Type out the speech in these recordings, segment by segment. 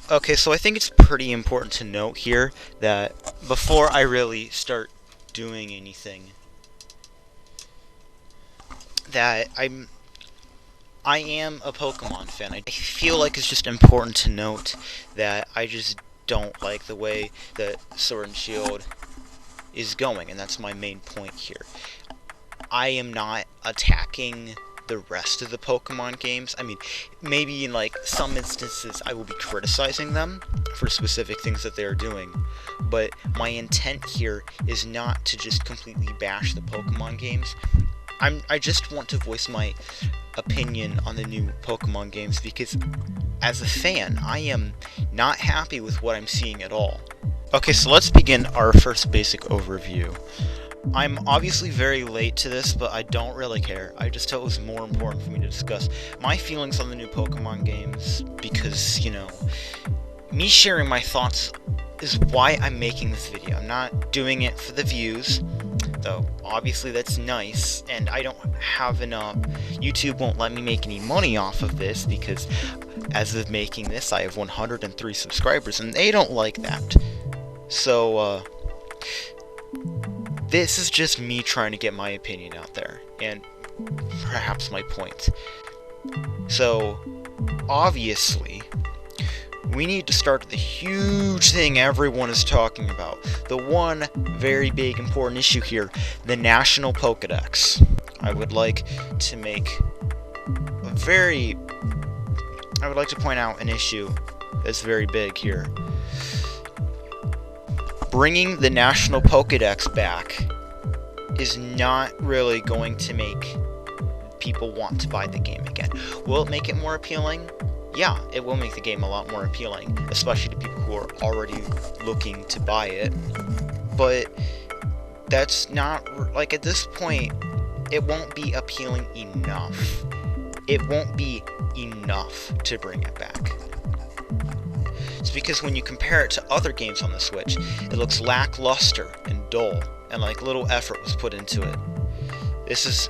Okay, so I think it's pretty important to note here that before I really start doing anything, that I am a Pokemon fan. I feel like it's just important to note that I just don't like the way that Sword and Shield is going, and that's my main point here. I am not attacking the rest of the Pokemon games. I mean, maybe in like some instances I will be criticizing them for specific things that they are doing, but my intent here is not to just completely bash the Pokemon games. I just want to voice my opinion on the new Pokemon games because as a fan, I am not happy with what I'm seeing at all. Okay, so let's begin our first basic overview. I'm obviously very late to this, but I don't really care. I just felt it was more important for me to discuss my feelings on the new Pokemon games because, you know, me sharing my thoughts is why I'm making this video. I'm not doing it for the views, though obviously that's nice, and I don't have enough. YouTube won't let me make any money off of this because as of making this I have 103 subscribers and they don't like that. So this is just me trying to get my opinion out there and perhaps my point. So obviously we need to start with the huge thing everyone is talking about. The one very big important issue here, the National Pokedex. I would like to point out an issue that's very big here. Bringing the National Pokedex back is not really going to make people want to buy the game again. Will it make it more appealing? Yeah, it will make the game a lot more appealing, especially to people who are already looking to buy it. But that's not, like, at this point, it won't be appealing enough. It won't be enough to bring it back. It's because when you compare it to other games on the Switch, it looks lackluster and dull, and like little effort was put into it. This is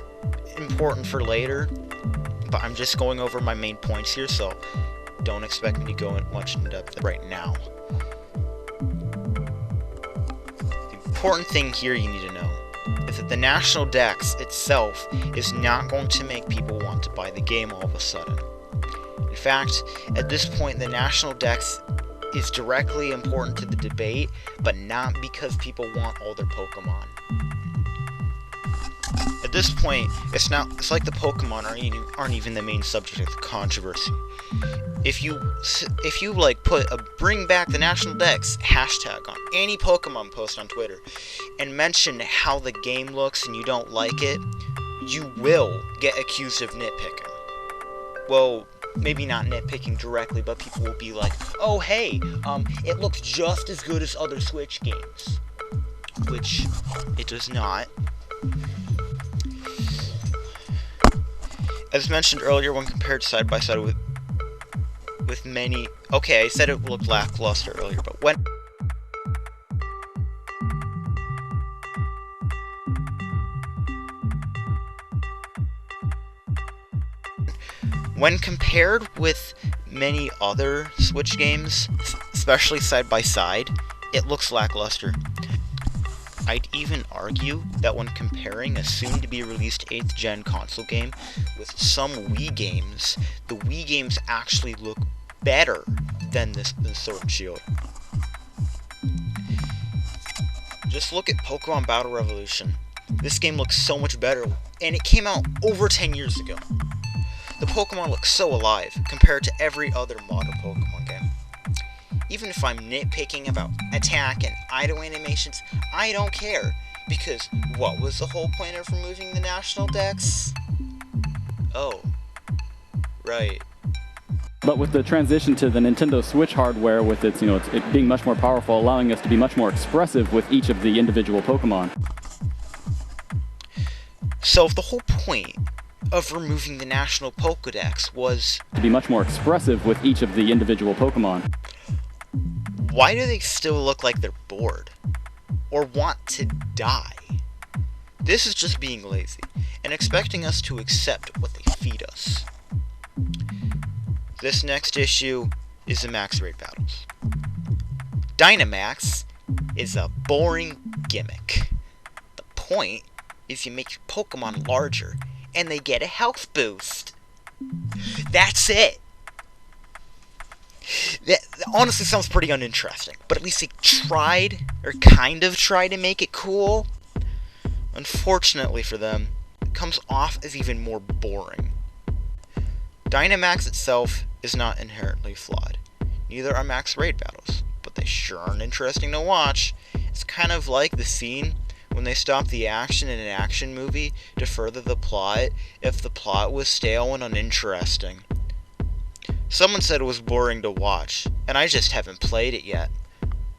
important for later, but I'm just going over my main points here, so don't expect me to go much in depth right now. The important thing here you need to know is that the National Dex itself is not going to make people want to buy the game all of a sudden. In fact, at this point, the National Dex is directly important to the debate, but not because people want all their Pokemon. At this point, it's like the Pokemon aren't even the main subject of the controversy. If you like put a bring back the National Dex hashtag on any Pokemon post on Twitter and mention how the game looks and you don't like it, you will get accused of nitpicking. Well, maybe not nitpicking directly, but people will be like, oh hey, it looks just as good as other Switch games. Which it does not. As mentioned earlier, when compared side by side with many... Okay, I said it looked lackluster earlier, but when compared with many other Switch games, especially side by side, it looks lackluster. I'd even argue that when comparing a soon-to-be-released 8th gen console game with some Wii games, the Wii games actually look better than Sword and Shield. Just look at Pokemon Battle Revolution. This game looks so much better, and it came out over 10 years ago. The Pokemon look so alive compared to every other modern Pokemon game. Even if I'm nitpicking about attack and idle animations, I don't care, because what was the whole point of removing the National Dex? Oh, right. But with the transition to the Nintendo Switch hardware, with its, it being much more powerful, allowing us to be much more expressive with each of the individual Pokemon. So if the whole point of removing the National Pokedex was to be much more expressive with each of the individual Pokemon, why do they still look like they're bored? Or want to die? This is just being lazy, and expecting us to accept what they feed us. This next issue is the max raid battles. Dynamax is a boring gimmick. The point is you make your Pokemon larger and they get a health boost. That's it. That honestly sounds pretty uninteresting, but at least they tried, or kind of tried to make it cool. Unfortunately for them, it comes off as even more boring. Dynamax itself is not inherently flawed. Neither are max raid battles, but they sure aren't interesting to watch. It's kind of like the scene when they stop the action in an action movie to further the plot if the plot was stale and uninteresting. Someone said it was boring to watch, and I just haven't played it yet.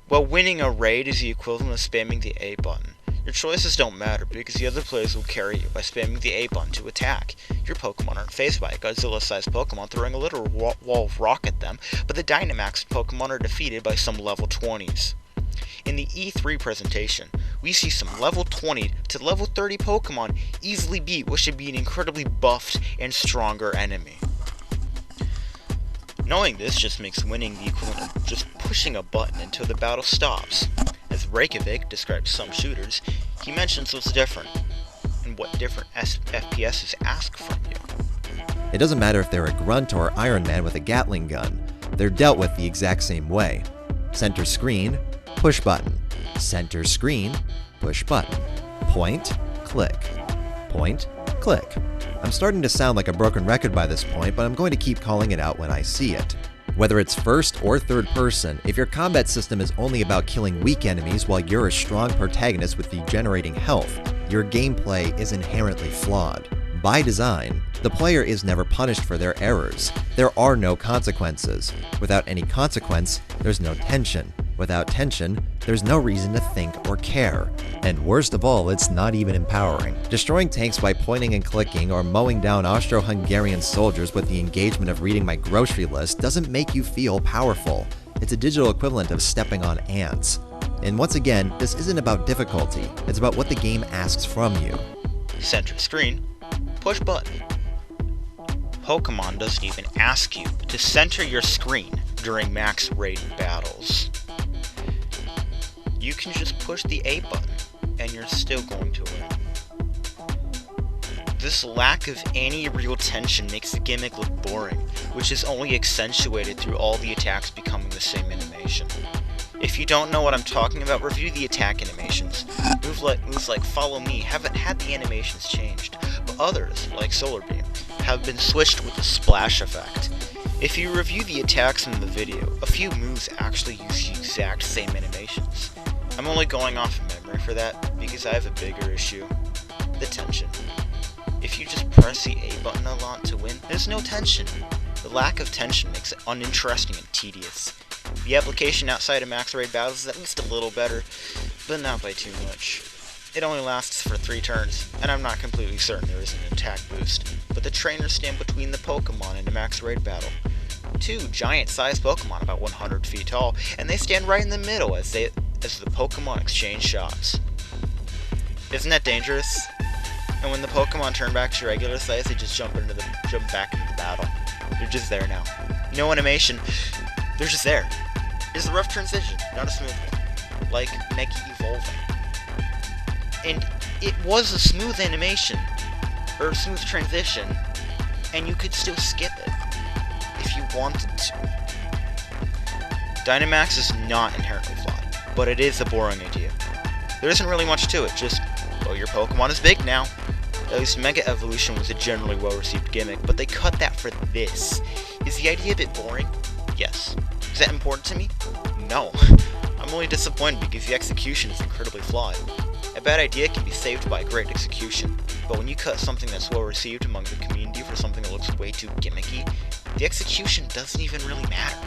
Well, winning a raid is the equivalent of spamming the A button. Your choices don't matter because the other players will carry you by spamming the A button to attack. Your Pokemon aren't faced by a Godzilla-sized Pokemon throwing a literal wall of rock at them, but the Dynamax Pokemon are defeated by some level 20s. In the E3 presentation, we see some level 20 to level 30 Pokemon easily beat what should be an incredibly buffed and stronger enemy. Knowing this just makes winning the equivalent of just pushing a button until the battle stops. As Reykjavik describes some shooters, he mentions what's different, and what different FPSs ask from you. It doesn't matter if they're a Grunt or Iron Man with a Gatling gun, they're dealt with the exact same way. Center screen, push button. Center screen, push button. Point, click. Point, click. I'm starting to sound like a broken record by this point, but I'm going to keep calling it out when I see it. Whether it's first or third person, if your combat system is only about killing weak enemies while you're a strong protagonist with regenerating health, your gameplay is inherently flawed. By design, the player is never punished for their errors. There are no consequences. Without any consequence, there's no tension. Without tension, there's no reason to think or care. And worst of all, it's not even empowering. Destroying tanks by pointing and clicking or mowing down Austro-Hungarian soldiers with the engagement of reading my grocery list doesn't make you feel powerful. It's a digital equivalent of stepping on ants. And once again, this isn't about difficulty, it's about what the game asks from you. Center screen, push button. Pokemon doesn't even ask you to center your screen during max raid battles. You can just push the A button, and you're still going to win. This lack of any real tension makes the gimmick look boring, which is only accentuated through all the attacks becoming the same animation. If you don't know what I'm talking about, review the attack animations. Moves like Follow Me haven't had the animations changed, but others, like Solar Beam, have been switched with the splash effect. If you review the attacks in the video, a few moves actually use the exact same animations. I'm only going off of memory for that, because I have a bigger issue. The tension. If you just press the A button a lot to win, there's no tension. The lack of tension makes it uninteresting and tedious. The application outside of max raid battles is at least a little better, but not by too much. It only lasts for 3 turns, and I'm not completely certain there is an attack boost, but the trainers stand between the Pokemon in a max raid battle. 2 giant-sized Pokemon about 100 feet tall, and they stand right in the middle as the Pokemon exchange shots. Isn't that dangerous? And when the Pokemon turn back to regular size, they just jump back into the battle. They're just there now. No animation. They're just there. It's a rough transition, not a smooth one. Like Mega evolving. And it was a smooth animation, or a smooth transition, and you could still skip it if you wanted to. Dynamax is not inherently flawed, but it is a boring idea. There isn't really much to it, just, well, your Pokemon is big now. At least Mega Evolution was a generally well-received gimmick, but they cut that for this. Is the idea a bit boring? Yes. Is that important to me? No. I'm only disappointed because the execution is incredibly flawed. A bad idea can be saved by great execution, but when you cut something that's well-received among the community for something that looks way too gimmicky, the execution doesn't even really matter.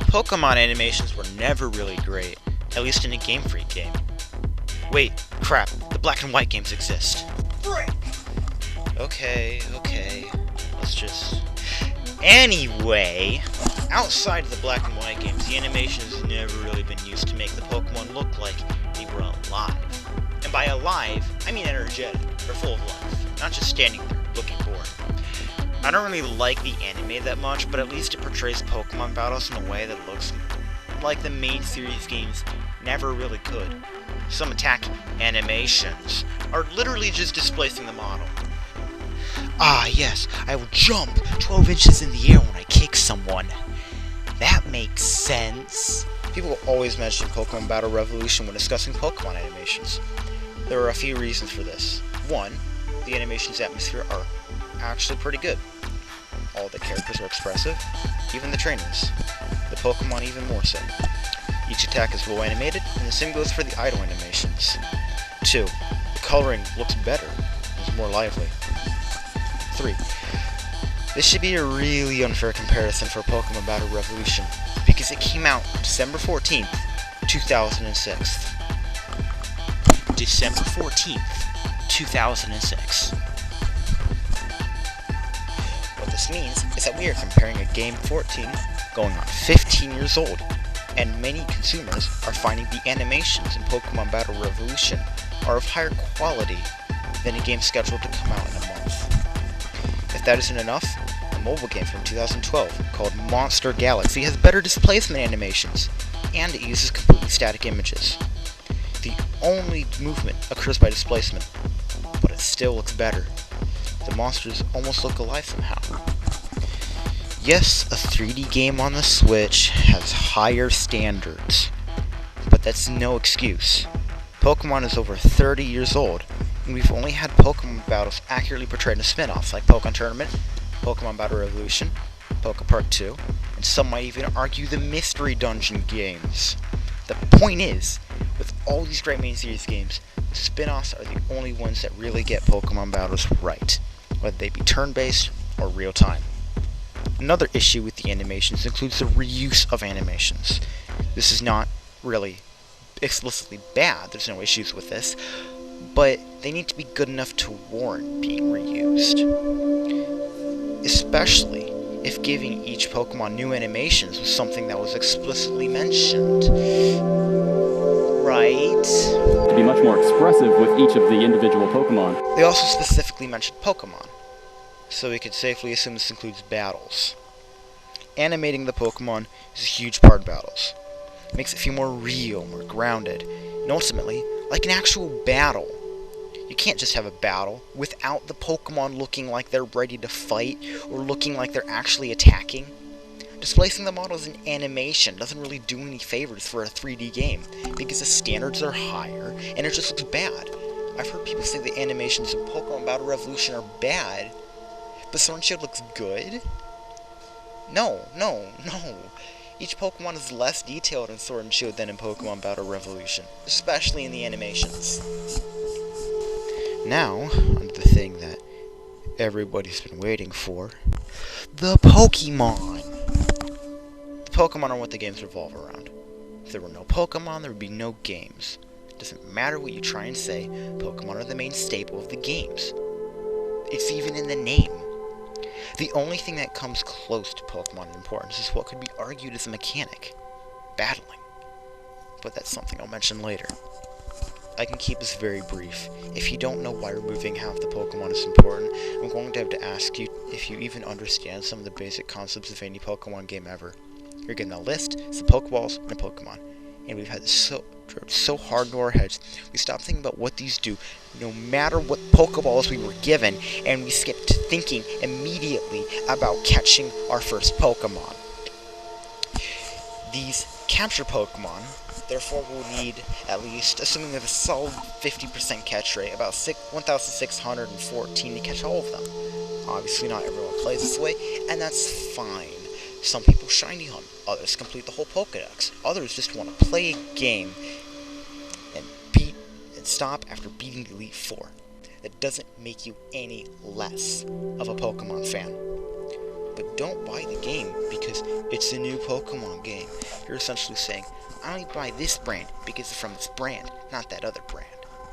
Pokemon animations were never really great, at least in a Game Freak game. Wait, crap, the black and white games exist. Frick! Okay, let's just... Anyway, outside of the black and white games, the animation has never really been used to make the Pokemon look like they were alive. And by alive, I mean energetic, or full of life, not just standing there, looking bored. I don't really like the anime that much, but at least it portrays Pokemon battles in a way that looks like the main series games never really could. Some attack animations are literally just displacing the model. Ah, yes, I will jump 12 inches in the air when I kick someone. That makes sense. People will always mention Pokemon Battle Revolution when discussing Pokemon animations. There are a few reasons for this. One, the animation's atmosphere are actually pretty good. All the characters are expressive, even the trainers. The Pokemon even more so. Each attack is well animated, and the same goes for the idle animations. 2. The coloring looks better, and is more lively. 3. This should be a really unfair comparison for Pokemon Battle Revolution, because it came out December 14th, 2006. December 14th, 2006. What this means is that we are comparing a game 14 going on 15 years old, and many consumers are finding the animations in Pokemon Battle Revolution are of higher quality than a game scheduled to come out in a month. If that isn't enough, a mobile game from 2012 called Monster Galaxy has better displacement animations, and it uses completely static images. The only movement occurs by displacement, but it still looks better. The monsters almost look alive somehow. Yes, a 3D game on the Switch has higher standards, but that's no excuse. Pokemon is over 30 years old, and we've only had Pokemon battles accurately portrayed in spin-offs like Pokemon Tournament, Pokemon Battle Revolution, Pokepark 2, and some might even argue the Mystery Dungeon games. The point is, with all these great main series games, the spin-offs are the only ones that really get Pokemon battles right, whether they be turn-based or real-time. Another issue with the animations includes the reuse of animations. This is not really explicitly bad, there's no issues with this, but they need to be good enough to warrant being reused. Especially if giving each Pokemon new animations was something that was explicitly mentioned. Right? To be much more expressive with each of the individual Pokemon. They also specifically mentioned Pokemon, so we could safely assume this includes battles. Animating the Pokemon is a huge part of battles. It makes it feel more real, more grounded, and ultimately, like an actual battle. You can't just have a battle without the Pokemon looking like they're ready to fight, or looking like they're actually attacking. Displacing the models in animation doesn't really do any favors for a 3D game, because the standards are higher, and it just looks bad. I've heard people say the animations in Pokemon Battle Revolution are bad, but Sword and Shield looks good? No. Each Pokemon is less detailed in Sword and Shield than in Pokemon Battle Revolution, especially in the animations. Now, on to the thing that everybody's been waiting for. The Pokemon! The Pokemon are what the games revolve around. If there were no Pokemon, there would be no games. It doesn't matter what you try and say, Pokemon are the main staple of the games. It's even in the name. The only thing that comes close to Pokemon in importance is what could be argued as a mechanic. Battling. But that's something I'll mention later. I can keep this very brief. If you don't know why removing half the Pokemon is important, I'm going to have to ask you if you even understand some of the basic concepts of any Pokemon game ever. You're getting a list, some Pokeballs, and a Pokemon. And we've had this so hard into our heads, we stopped thinking about what these do, no matter what Pokeballs we were given, and we skipped to thinking immediately about catching our first Pokemon. These capture Pokemon, therefore, will need at least, assuming they have a solid 50% catch rate, about 1,614 to catch all of them. Obviously, not everyone plays this way, and that's fine. Some people shiny hunt, others complete the whole Pokedex, others just want to play a game and stop after beating the Elite Four. That doesn't make you any less of a Pokemon fan. But don't buy the game because it's a new Pokemon game. You're essentially saying, I only buy this brand because it's from this brand, not that other brand.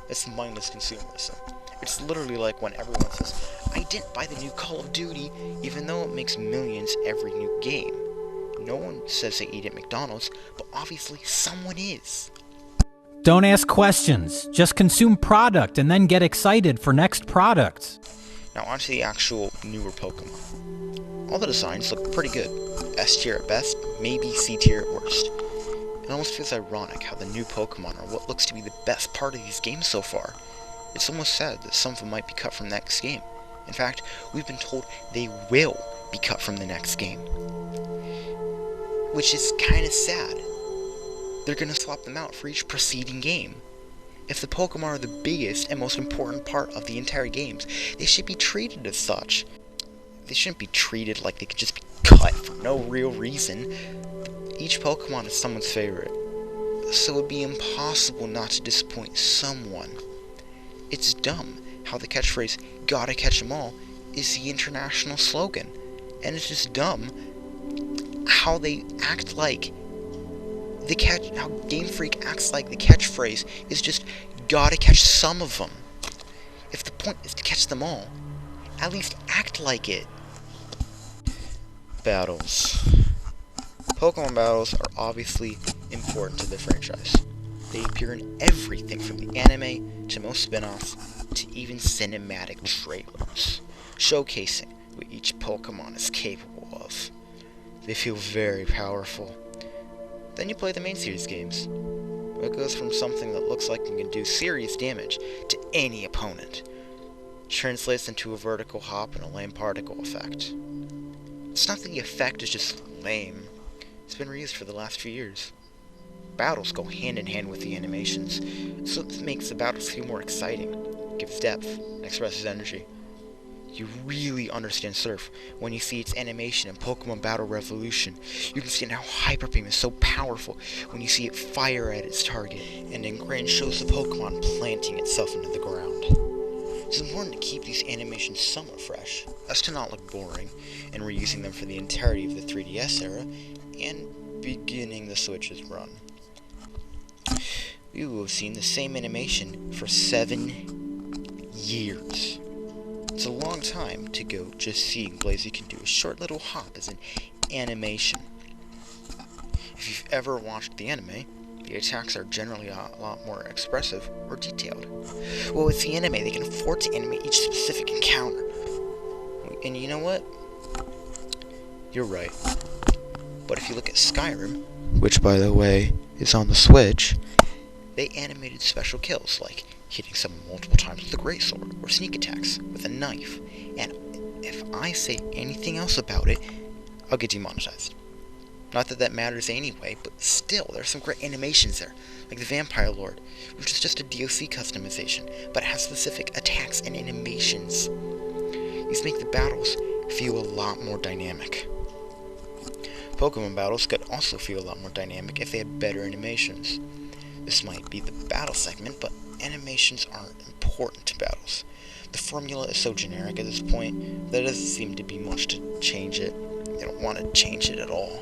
It's mindless consumerism. It's literally like when everyone says, I didn't buy the new Call of Duty, even though it makes millions every new game. No one says they eat at McDonald's, but obviously someone is. Don't ask questions. Just consume product and then get excited for next product. Now onto the actual newer Pokemon. All the designs look pretty good. S tier at best, maybe C tier at worst. It almost feels ironic how the new Pokemon are what looks to be the best part of these games so far. It's almost sad that some of them might be cut from the next game. In fact, we've been told they will be cut from the next game. Which is kinda sad. They're gonna swap them out for each preceding game. If the Pokemon are the biggest and most important part of the entire games, they should be treated as such. They shouldn't be treated like they could just be cut for no real reason. Each Pokemon is someone's favorite, so it would be impossible not to disappoint someone. It's dumb how the catchphrase, "gotta catch 'em all," is the international slogan. And it's just dumb how they act like how Game Freak acts like the catchphrase is just, "gotta catch some of them." If the point is to catch them all, at least act like it. Battles. Pokemon battles are obviously important to the franchise. They appear in everything from the anime to most spin-offs to even cinematic trailers, showcasing what each Pokemon is capable of. They feel very powerful. Then you play the main series games. It goes from something that looks like it can do serious damage to any opponent. Translates into a vertical hop and a lame particle effect. It's not that the effect is just lame. It's been reused for the last few years. Battles go hand in hand with the animations, so it makes the battles feel more exciting, gives depth, and expresses energy. You really understand Surf when you see its animation in Pokemon Battle Revolution. You can see how Hyper Beam is so powerful when you see it fire at its target, and then Grand shows the Pokemon planting itself into the ground. It's important to keep these animations somewhat fresh, as to not look boring, and reusing them for the entirety of the 3DS era, and beginning the Switch's run. We will have seen the same animation for 7 years. It's a long time to go just seeing Blaziken do a short little hop as an animation. If you've ever watched the anime, the attacks are generally a lot more expressive or detailed. Well, with the anime, they can afford to animate each specific encounter. And you know what? You're right. But if you look at Skyrim, which by the way is on the Switch, they animated special kills like hitting someone multiple times with a greatsword or sneak attacks with a knife. And if I say anything else about it, I'll get demonetized. Not that that matters anyway, but still, there's some great animations there, like the Vampire Lord, which is just a DLC customization, but it has specific attacks and animations. These make the battles feel a lot more dynamic. Pokemon battles could also feel a lot more dynamic if they had better animations. This might be the battle segment, but animations aren't important to battles. The formula is so generic at this point, there doesn't seem to be much to change it. They don't want to change it at all.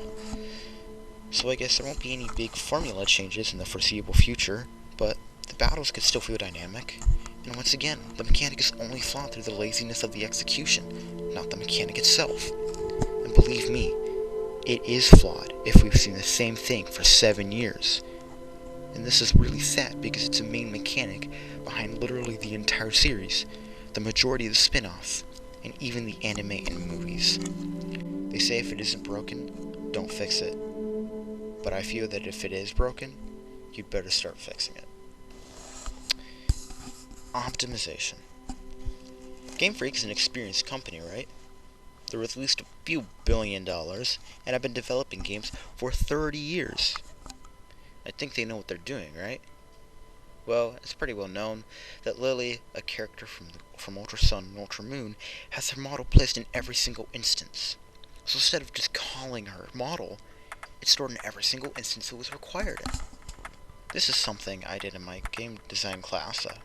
So I guess there won't be any big formula changes in the foreseeable future, but the battles could still feel dynamic. And once again, the mechanic is only flawed through the laziness of the execution, not the mechanic itself. And believe me, it is flawed if we've seen the same thing for 7 years. And this is really sad because it's a main mechanic behind literally the entire series, the majority of the spin-offs, and even the anime and movies. They say if it isn't broken, don't fix it. But I feel that if it is broken, you'd better start fixing it. Optimization. Game Freak is an experienced company, right? They're worth at least a few $1 billion, and have been developing games for 30 years. I think they know what they're doing, right? Well, it's pretty well known that Lily, a character from Ultra Sun and Ultra Moon, has her model placed in every single instance. So instead of just calling her model, it's stored in every single instance it was required in. This is something I did in my game design class a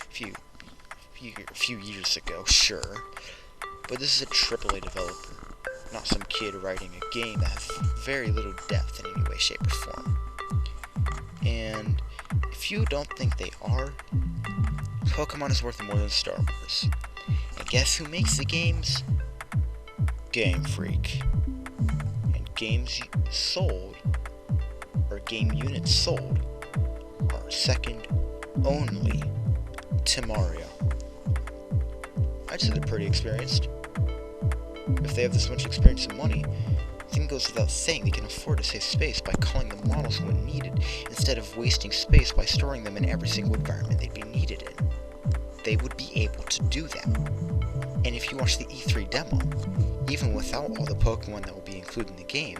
few years ago, sure. But this is a AAA developer, not some kid writing a game that has very little depth in any way, shape, or form. And if you don't think they are, Pokemon is worth more than Star Wars. And guess who makes the games? Game Freak. And games sold, or game units sold, are second only to Mario. I'd say they're pretty experienced. If they have this much experience and money, I think it goes without saying they can afford to save space by culling the models when needed, instead of wasting space by storing them in every single environment they'd be needed in. They would be able to do that. And if you watch the E3 demo, even without all the Pokemon that will be included in the game,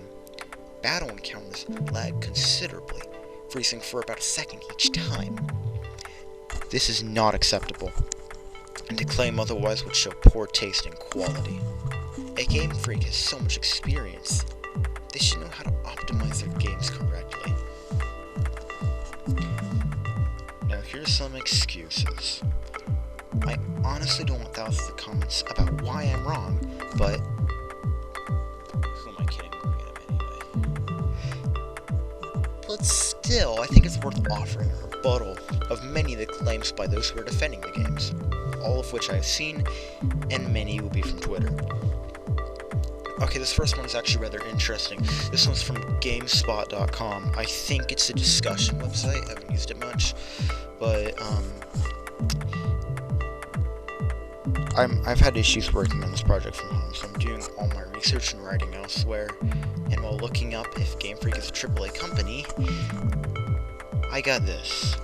battle encounters lag considerably, freezing for about a second each time. This is not acceptable, and to claim otherwise would show poor taste and quality. A Game Freak has so much experience, they should know how to optimize their games correctly. Now here's some excuses. I honestly don't want thousands of comments about why I'm wrong, but who am I kidding? But still, I think it's worth offering a rebuttal of many of the claims by those who are defending the games, all of which I have seen, and many will be from Twitter. Okay, this first one is actually rather interesting. This one's from GameSpot.com. I think it's a discussion website. I haven't used it much, but I've had issues working on this project from home, so I'm doing all my research and writing elsewhere. And while looking up if Game Freak is a AAA company, I got this.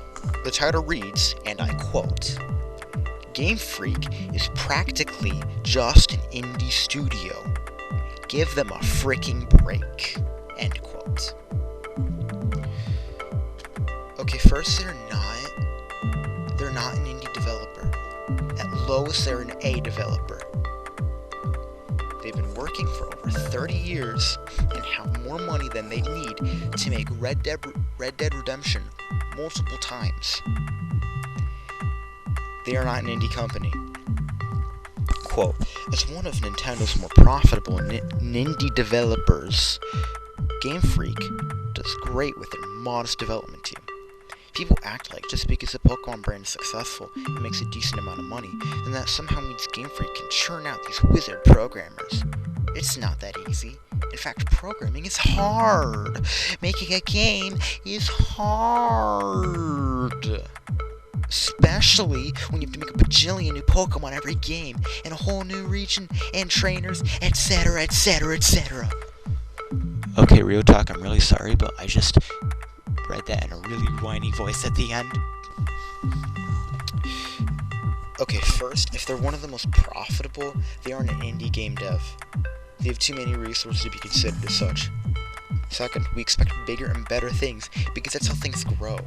The title reads, and I quote, "Game Freak is practically just an indie studio. Give them a freaking break." End quote. Okay, first, they're not an indie developer. At lowest, they're an A developer. They've been working for over 30 years and have more money than they need to make Red Dead Redemption multiple times. They are not an indie company. Quote, "As one of Nintendo's more profitable indie developers, Game Freak does great with their modest development team. People act like just because the Pokemon brand is successful and makes a decent amount of money, then that somehow means Game Freak can churn out these wizard programmers. It's not that easy. In fact, programming is hard. Making a game is hard. Especially when you have to make a bajillion new Pokemon every game, and a whole new region, and trainers, etc., etc., etc." Okay, real talk, I'm really sorry, but I just read that in a really whiny voice at the end. Okay, first, if they're one of the most profitable, they aren't an indie game dev. They have too many resources to be considered as such. Second, we expect bigger and better things, because that's how things grow.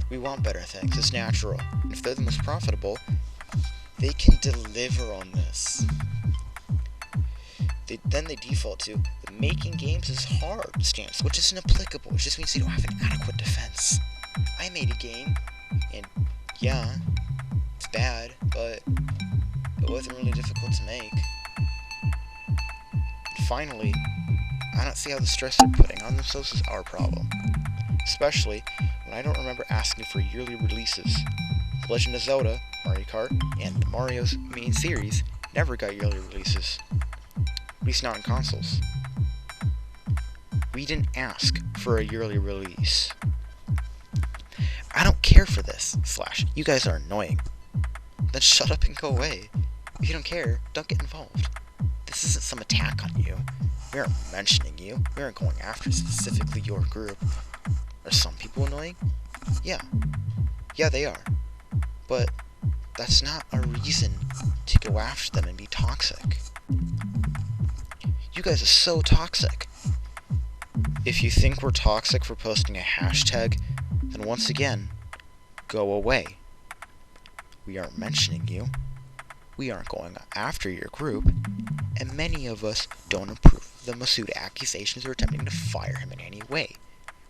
We want better things, it's natural. And if they're the most profitable, they can deliver on this. Then they default to the making games is hard stance, which isn't applicable. It just means they don't have an adequate defense. I made a game, and yeah, it's bad, but it wasn't really difficult to make. And finally, I don't see how the stress they're putting on themselves is our problem. Especially when I don't remember asking for yearly releases. The Legend of Zelda, Mario Kart, and Mario's main series never got yearly releases. At least not on consoles. We didn't ask for a yearly release. I don't care for this, / you guys are annoying. Then shut up and go away. If you don't care, don't get involved. This isn't some attack on you. We aren't mentioning you. We aren't going after specifically your group. Are some people annoying? Yeah. Yeah, they are. But that's not a reason to go after them and be toxic. You guys are so toxic. If you think we're toxic for posting a hashtag, then once again, go away. We aren't mentioning you. We aren't going after your group. And many of us don't approve of the Masood accusations or attempting to fire him in any way.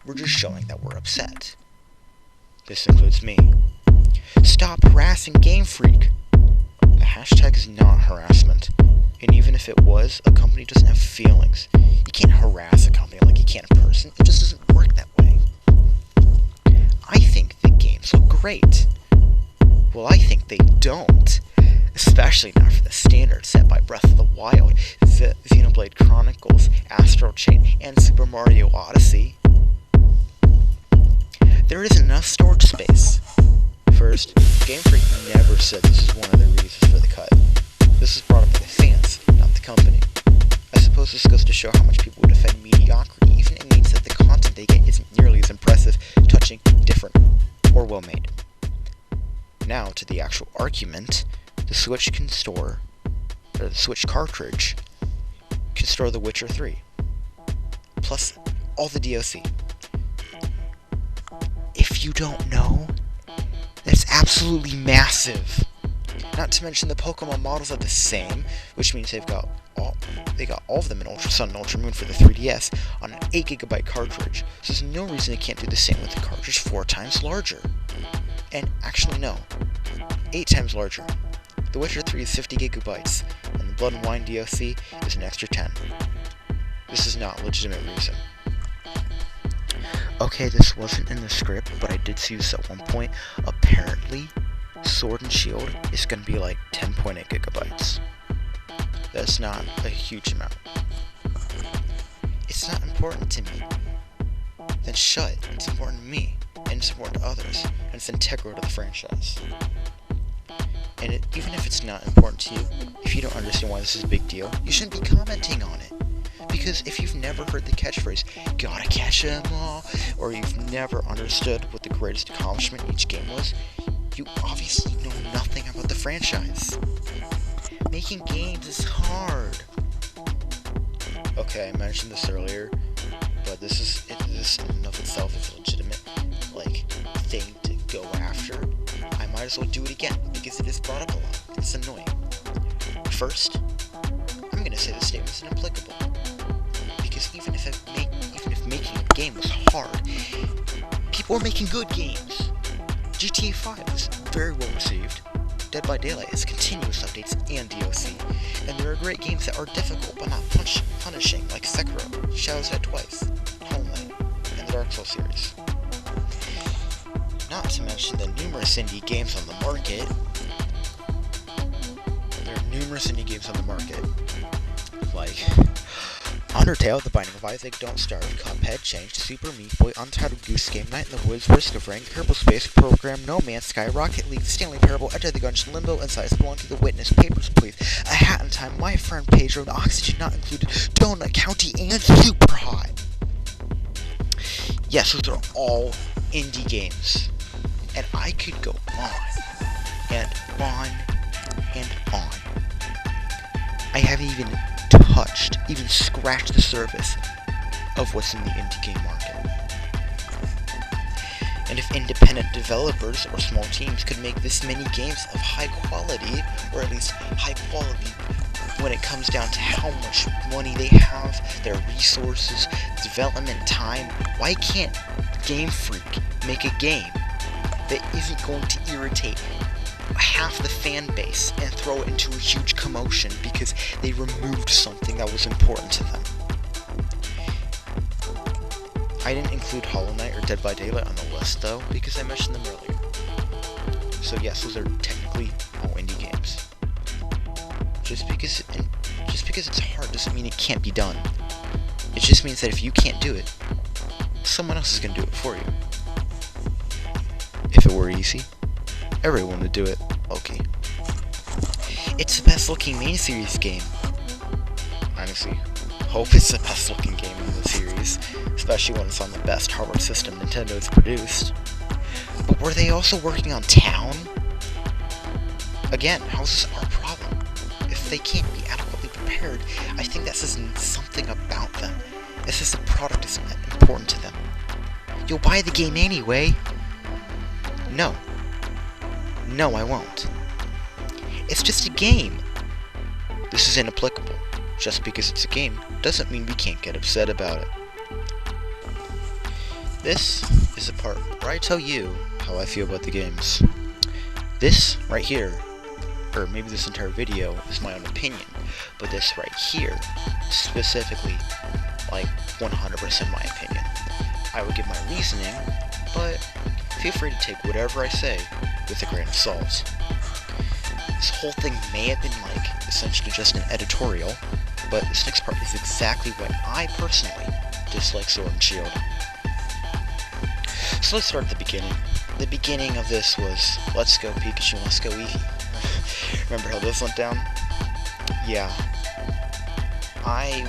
We're just showing that we're upset. This includes me. Stop harassing Game Freak. A hashtag is not harassment. And even if it was, a company doesn't have feelings. You can't harass a company like you can a person. It just doesn't work that way. I think the games look great. Well, I think they don't. Especially not for the standards set by Breath of the Wild, Xenoblade Chronicles, Astral Chain, and Super Mario Odyssey. There isn't enough storage space. First, Game Freak never said this is one of the reasons for the cut. This is brought up by the fans, not the company. I suppose this goes to show how much people would defend mediocrity, even if it means that the content they get isn't nearly as impressive, touching, different, or well made. Now to the actual argument, the Switch cartridge can store The Witcher 3, plus all the DLC. If you don't know, that's absolutely massive. Not to mention the Pokemon models are the same, which means they got all of them in Ultra Sun and Ultra Moon for the 3DS on an 8GB cartridge. So there's no reason they can't do the same with the cartridge 4 times larger. And actually no, 8 times larger. The Witcher 3 is 50GB, and the Blood and Wine DLC is an extra 10. This is not a legitimate reason. Okay, this wasn't in the script, but I did see this at one point. Apparently, Sword and Shield is going to be like 10.8GB. That's not a huge amount. It's not important to me. Then shut. It's important to me, and it's important to others, and it's integral to the franchise. And even if it's not important to you, if you don't understand why this is a big deal, you shouldn't be commenting on it. Because if you've never heard the catchphrase, gotta catch 'em all, or you've never understood what the greatest accomplishment in each game was, you obviously know nothing about the franchise. Making games is hard. Okay, I mentioned this earlier, but this in and of itself is a legitimate, thing to go after. I might as well do it again, because it is brought up a lot. It's annoying. First, I'm gonna say the statement is inapplicable. Because even if making a game was hard, people were making good games. GTA 5 was very well received. Dead by Daylight has continuous updates and DLC, and there are great games that are difficult but not punishing, like Sekiro, Shadows Die Twice, Hollow Knight, and the Dark Souls series. Not to mention the numerous indie games on the market. There are numerous indie games on the market, like Undertale, The Binding of Isaac, Don't Starve, Cuphead, Change, Super Meat Boy, Untitled Goose Game, Night in the Woods, Risk of Rain, Kerbal Space Program, No Man's Sky, Rocket League, Stanley Parable, Enter the Gungeon, Limbo, Inside, Belong to the Witness, Papers, Please, A Hat in Time, My Friend Pedro, The Oxygen Not Included, Donut County, and Super Hot. Yes, those are all indie games. And I could go on, and on, and on. I haven't even scratched the surface of what's in the indie game market. And if independent developers or small teams could make this many games of high quality, or at least high quality when it comes down to how much money they have, their resources, development time, why can't Game Freak make a game that isn't going to irritate half the fan base and throw it into a huge commotion because they removed something that was important to them? I didn't include Hollow Knight or Dead by Daylight on the list though, because I mentioned them earlier. So yes, those are technically all indie games. Just because it's hard doesn't mean it can't be done. It just means that if you can't do it, someone else is going to do it for you. If it were easy, everyone would do it. Okay. It's the best looking main series game. Honestly, hope it's the best looking game in the series, especially when it's on the best hardware system Nintendo's produced. But were they also working on Town? Again, how's this our problem? If they can't be adequately prepared, I think that says something about them. It says the product isn't important to them. You'll buy the game anyway. No. No, I won't. It's just a game. This is inapplicable. Just because it's a game doesn't mean we can't get upset about it. This is the part where I tell you how I feel about the games. This right here, or maybe this entire video, is my own opinion, but this right here, specifically, 100% my opinion. I would give my reasoning, but feel free to take whatever I say with a grain of salt. This whole thing may have been essentially just an editorial, but this next part is exactly why I personally dislike Sword and Shield. So let's start at the beginning. The beginning of this was, let's go Pikachu, let's go Eevee. Remember how this went down? Yeah. I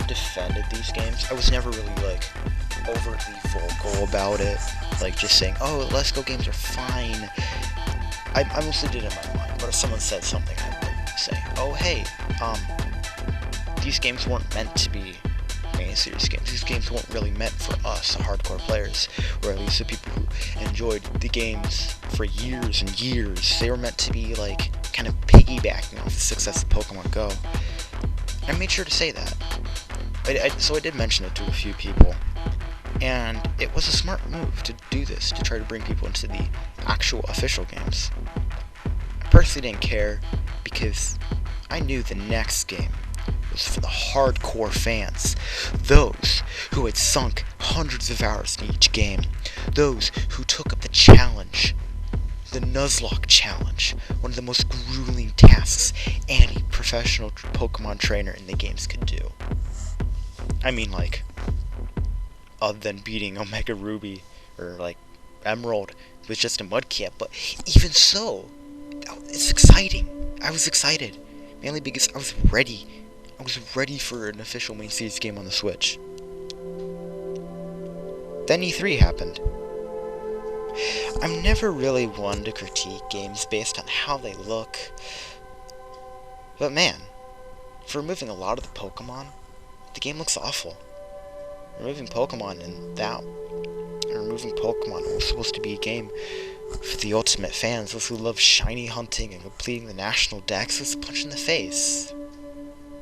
defended these games. I was never really, like, overtly vocal about it. Like, just saying, oh, Let's Go games are fine. I mostly did it in my mind, but if someone said something, I would say, oh, hey, these games weren't meant to be main series games. These games weren't really meant for us, the hardcore players, or at least the people who enjoyed the games for years and years. They were meant to be, like, kind of piggybacking off the success of Pokemon Go. I made sure to say that. So I did mention it to a few people, and it was a smart move to do this, to try to bring people into the actual official games. I personally didn't care, because I knew the next game was for the hardcore fans, those who had sunk hundreds of hours in each game, those who took up the challenge, the Nuzlocke challenge, one of the most grueling tasks any professional Pokemon trainer in the games could do. I mean, like, other than beating Omega Ruby or, like, Emerald with just a Mudkip, but even so, it's exciting. I was excited, mainly because I was ready. I was ready for an official main series game on the Switch. Then E3 happened. I'm never really one to critique games based on how they look, but man, for removing a lot of the Pokemon, the game looks awful. Removing Pokemon was supposed to be a game for the ultimate fans, those who love shiny hunting and completing the national dex, was a punch in the face.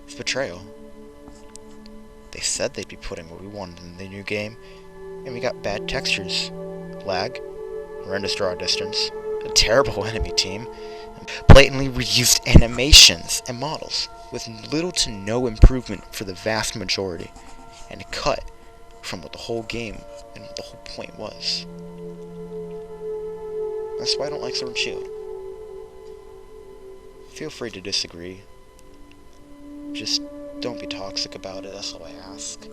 It's betrayal. They said they'd be putting what we wanted in the new game, and we got bad textures, lag, horrendous draw distance, a terrible enemy team, and blatantly reused animations and models, with little to no improvement for the vast majority, and a cut from what the whole game and what the whole point was. That's why I don't like Sword and Shield. Feel free to disagree. Just don't be toxic about it, that's all I ask.